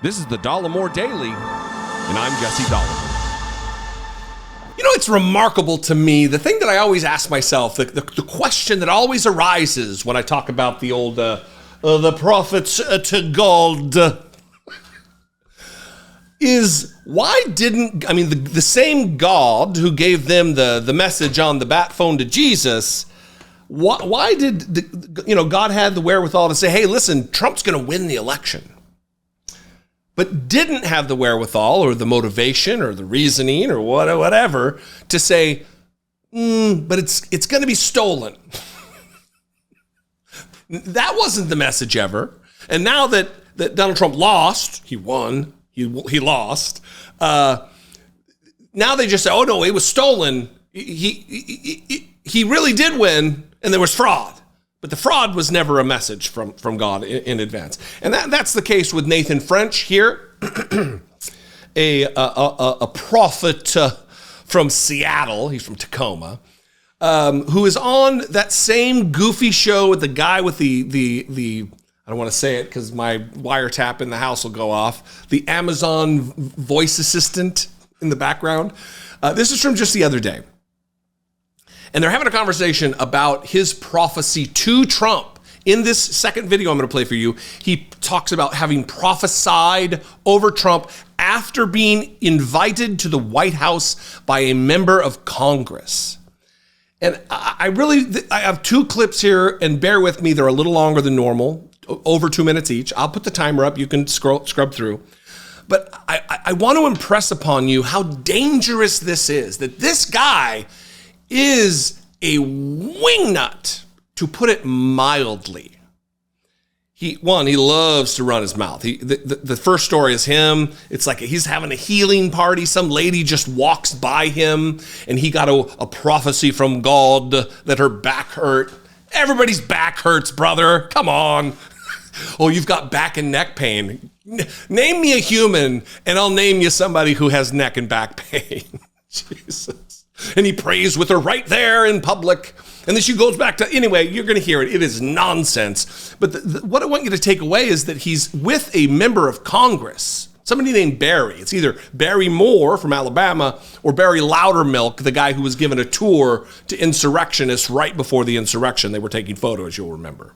This is the Dollemore Daily, and I'm Jesse Dollemore. You know, it's remarkable to me, the thing that I always ask myself, the question that always arises when I talk about the old, the prophets to God, is why didn't, the same God who gave them the message on the bat phone to Jesus, why did, God had the wherewithal to say, hey, listen, Trump's going to win the election, but didn't have the wherewithal or the motivation or the reasoning or whatever to say, but it's going to be stolen. That wasn't the message ever. And now that Donald Trump lost, he won, he lost. Now they just say, oh no, it was stolen. He really did win, and there was fraud. But the fraud was never a message from God in advance. And that's the case with Nathan French here, a prophet from Seattle. He's from Tacoma, who is on that same goofy show with the guy with the I don't want to say it because my wiretap in the house will go off, the Amazon voice assistant in the background. This is from just the other day. And they're having a conversation about his prophecy to Trump. In this second video I'm going to play for you, he talks about having prophesied over Trump after being invited to the White House by a member of Congress. And I have two clips here, and bear with me, they're a little longer than normal, over 2 minutes each. I'll put the timer up, you can scrub through. But I want to impress upon you how dangerous this is, that this guy is a wingnut, to put it mildly. He loves to run his mouth. The first story is him. It's like he's having a healing party. Some lady just walks by him, and he got a prophecy from God that her back hurt. Everybody's back hurts, brother. Come on. Oh, you've got back and neck pain. Name me a human, and I'll name you somebody who has neck and back pain. Jesus. And he prays with her right there in public. And then she goes back to, anyway, you're going to hear it. It is nonsense. But what I want you to take away is that he's with a member of Congress, somebody named Barry. It's either Barry Moore from Alabama or Barry Loudermilk, the guy who was given a tour to insurrectionists right before the insurrection. They were taking photos, you'll remember.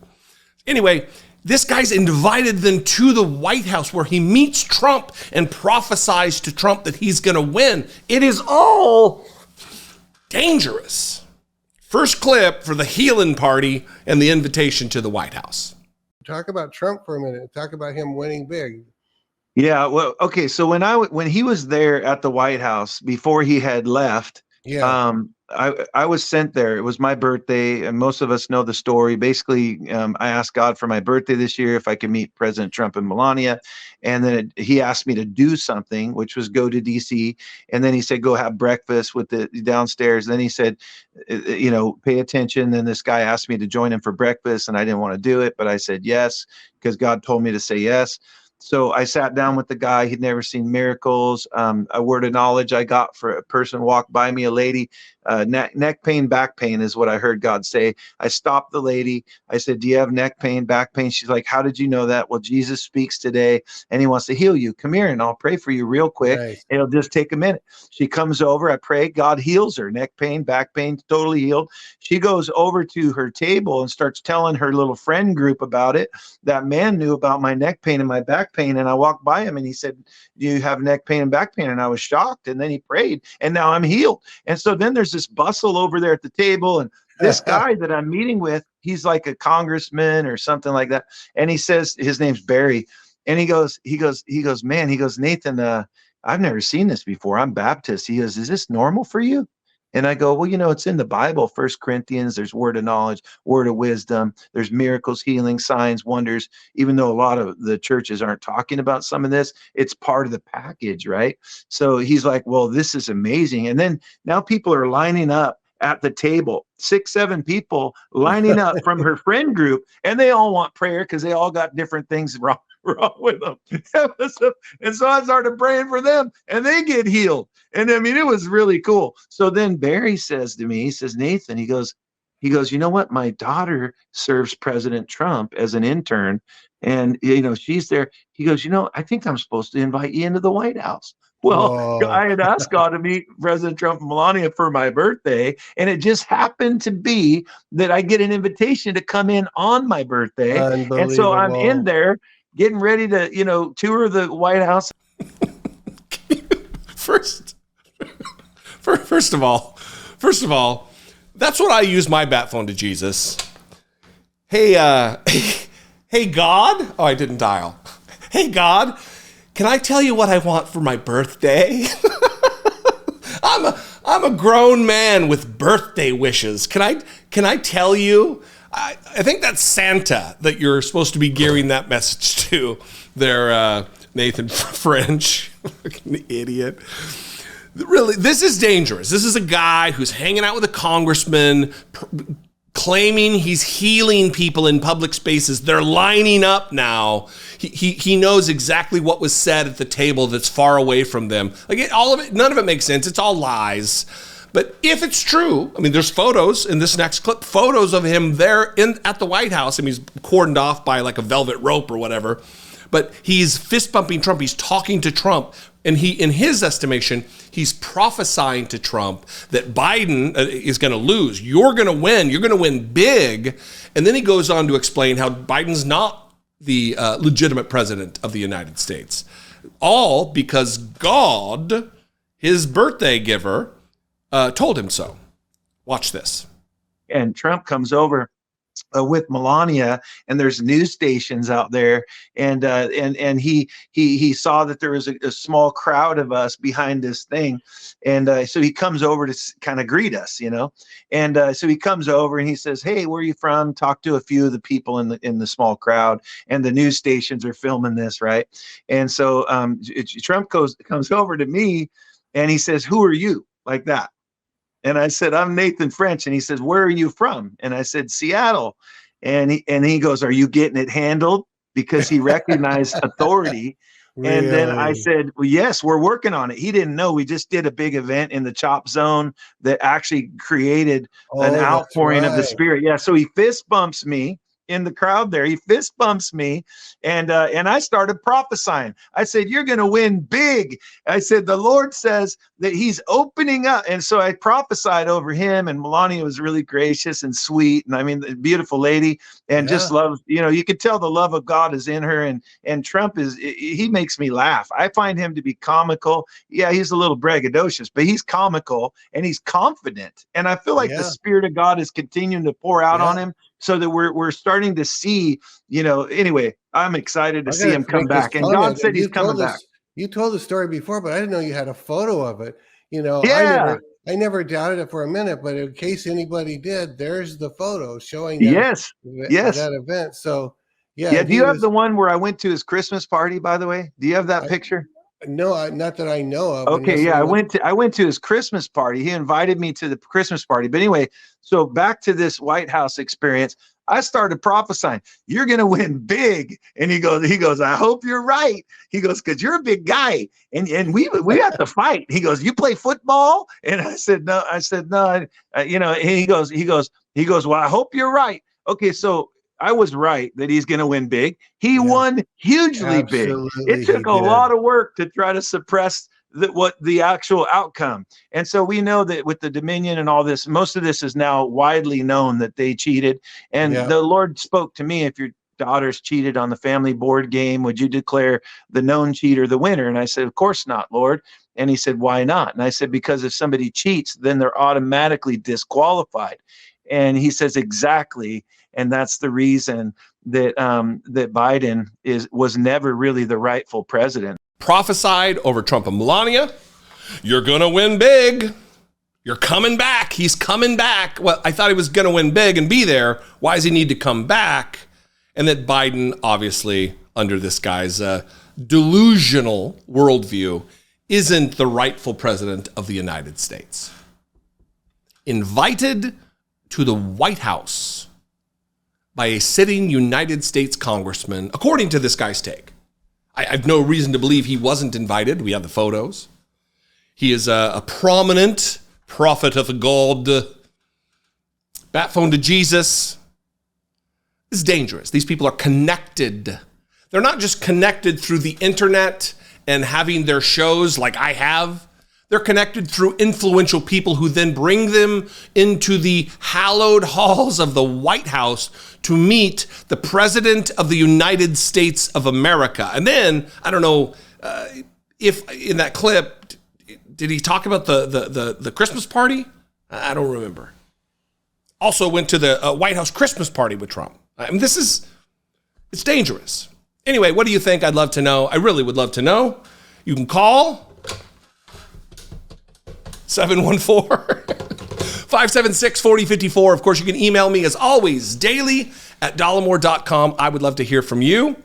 Anyway, this guy's invited them to the White House where he meets Trump and prophesies to Trump that he's going to win. It is all dangerous. First clip for the healing party and the invitation to the White House. Talk about Trump for a minute. Talk about him winning big. Yeah, well, okay. So when he was there at the White House before he had left, I was sent there. It was my birthday, and most of us know the story. Basically, I asked God for my birthday this year if I could meet President Trump and Melania, and then he asked me to do something, which was go to D.C., and then he said, go have breakfast with the downstairs. Then he said, pay attention. Then this guy asked me to join him for breakfast, and I didn't want to do it, but I said yes because God told me to say yes. So I sat down with the guy. He'd never seen miracles. A word of knowledge I got for a person walked by me, a lady, neck pain, back pain is what I heard God say. I stopped the lady. I said, do you have neck pain, back pain? She's like, how did you know that? Well, Jesus speaks today and he wants to heal you. Come here and I'll pray for you real quick. Nice. It'll just take a minute. She comes over. I pray. God heals her. Neck pain, back pain, totally healed. She goes over to her table and starts telling her little friend group about it. That man knew about my neck pain and my back pain. And I walked by him and he said, do you have neck pain and back pain? And I was shocked. And then he prayed and now I'm healed. And so then there's this bustle over there at the table. And this guy that I'm meeting with, he's like a congressman or something like that. And he says, his name's Barry. And he goes, Nathan, I've never seen this before. I'm Baptist. He goes, is this normal for you? And I go, well, it's in the Bible, 1 Corinthians, there's word of knowledge, word of wisdom, there's miracles, healing, signs, wonders. Even though a lot of the churches aren't talking about some of this, it's part of the package, right? So he's like, well, this is amazing. And then now people are lining up at the table, 6, 7 people lining up from her friend group, and they all want prayer because they all got different things wrong with them. And so I started praying for them and they get healed. And I mean, it was really cool. So then Barry says to me, he says, Nathan, he goes, He goes, you know what? My daughter serves President Trump as an intern, and she's there. He goes, I think I'm supposed to invite you into the White House. Well, Whoa. I had asked God to meet President Trump and Melania for my birthday, and it just happened to be that I get an invitation to come in on my birthday. And so I'm in Unbelievable. there getting ready to, tour the White House. First of all, that's what I use my bat phone to Jesus. Hey, hey God. Oh, I didn't dial. Hey God, can I tell you what I want for my birthday? I'm a grown man with birthday wishes. Can I tell you? I think that's Santa that you're supposed to be gearing that message to. There, Nathan French, fucking idiot. Really, this is dangerous. This is a guy who's hanging out with a congressman, claiming he's healing people in public spaces. They're lining up now. He knows exactly what was said at the table that's far away from them. All of it, none of it makes sense. It's all lies. But if it's true, I mean, there's photos in this next clip, photos of him there at the White House. I mean, he's cordoned off by like a velvet rope or whatever. But he's fist bumping Trump. He's talking to Trump. And in his estimation, he's prophesying to Trump that Biden is going to lose. You're going to win. You're going to win big. And then he goes on to explain how Biden's not the legitimate president of the United States. All because God, his birthday giver, told him so. Watch this. And Trump comes over with Melania, and there's news stations out there, and he saw that there was a small crowd of us behind this thing, and so he comes over to kind of greet us, and so he comes over and he says, "Hey, where are you from?" Talk to a few of the people in the small crowd, and the news stations are filming this, right? And so Trump comes over to me, and he says, "Who are you?" Like that. And I said, "I'm Nathan French." And he says, "Where are you from?" And I said, "Seattle." And he goes, "Are you getting it handled?" Because he recognized authority. Really? And then I said, "Well, yes, we're working on it." He didn't know we just did a big event in the Chop Zone that actually created an outpouring of the Spirit. Yeah. So he fist bumps me in the crowd there. He fist bumps me, and I started prophesying. I said, "You're going to win big." I said, "The Lord says that he's opening up." And so I prophesied over him, and Melania was really gracious and sweet. And I mean, the beautiful lady, and just loves, you could tell the love of God is in her. And Trump he makes me laugh. I find him to be comical. Yeah, he's a little braggadocious, but he's comical and he's confident. And I feel like the Spirit of God is continuing to pour out on him, so that we're starting to see, anyway, I'm excited to see him come back. And God said he's coming back. You told the story before, but I didn't know you had a photo of it. Yeah. I never doubted it for a minute, but in case anybody did, there's the photo showing that event. So yeah. Do you have the one where I went to his Christmas party, by the way? Do you have that picture? No, not that I know of. Okay, yeah, I went to his Christmas party. He invited me to the Christmas party. But anyway, so back to this White House experience. I started prophesying, "You're going to win big." And he goes, "I hope you're right." He goes, "Because you're a big guy, and we have to fight." He goes, "You play football?" And I said, "No." And he goes, "Well, I hope you're right." Okay, so I was right that he's going to win big. He won hugely big. It took a lot of work to try to suppress the actual outcome. And so we know that with the Dominion and all this, most of this is now widely known that they cheated. And the Lord spoke to me, "If your daughters cheated on the family board game, would you declare the known cheater the winner?" And I said, "Of course not, Lord." And he said, "Why not?" And I said, "Because if somebody cheats, then they're automatically disqualified." And he says, "Exactly. And that's the reason that that Biden was never really the rightful president." Prophesied over Trump and Melania. You're going to win big. You're coming back. He's coming back. Well, I thought he was going to win big and be there. Why does he need to come back? And that Biden, obviously, under this guy's delusional worldview, isn't the rightful president of the United States. Invited to the White House by a sitting United States congressman, according to this guy's take. I have no reason to believe he wasn't invited. We have the photos. He is a prominent prophet of God. Bat phone to Jesus. This is dangerous. These people are connected. They're not just connected through the internet and having their shows like I have. They're connected through influential people who then bring them into the hallowed halls of the White House to meet the President of the United States of America. And then, I don't know if in that clip, did he talk about the Christmas party? I don't remember. Also went to the White House Christmas party with Trump. I mean, it's dangerous. Anyway, what do you think? I'd love to know. I really would love to know. You can call 714-576-4054. Of course, you can email me as always, daily@dollemore.com. I would love to hear from you.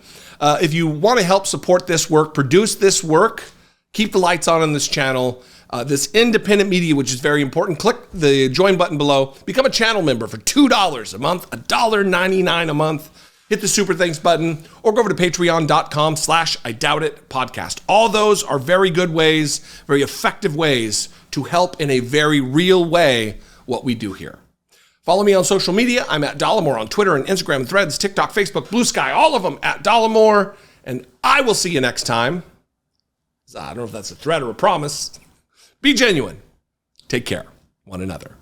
If you want to help support this work, produce this work, keep the lights on this channel, this independent media, which is very important, click the join button below. Become a channel member for $2 a month, $1.99 a month. Hit the super thanks button or go over to patreon.com/IDoubtIt podcast. All those are very good ways, very effective ways to help in a very real way what we do here. Follow me on social media. I'm at Dollemore on Twitter and Instagram and Threads, TikTok, Facebook, Blue Sky, all of them at Dollemore. And I will see you next time. I don't know if that's a threat or a promise. Be genuine. Take care. One another.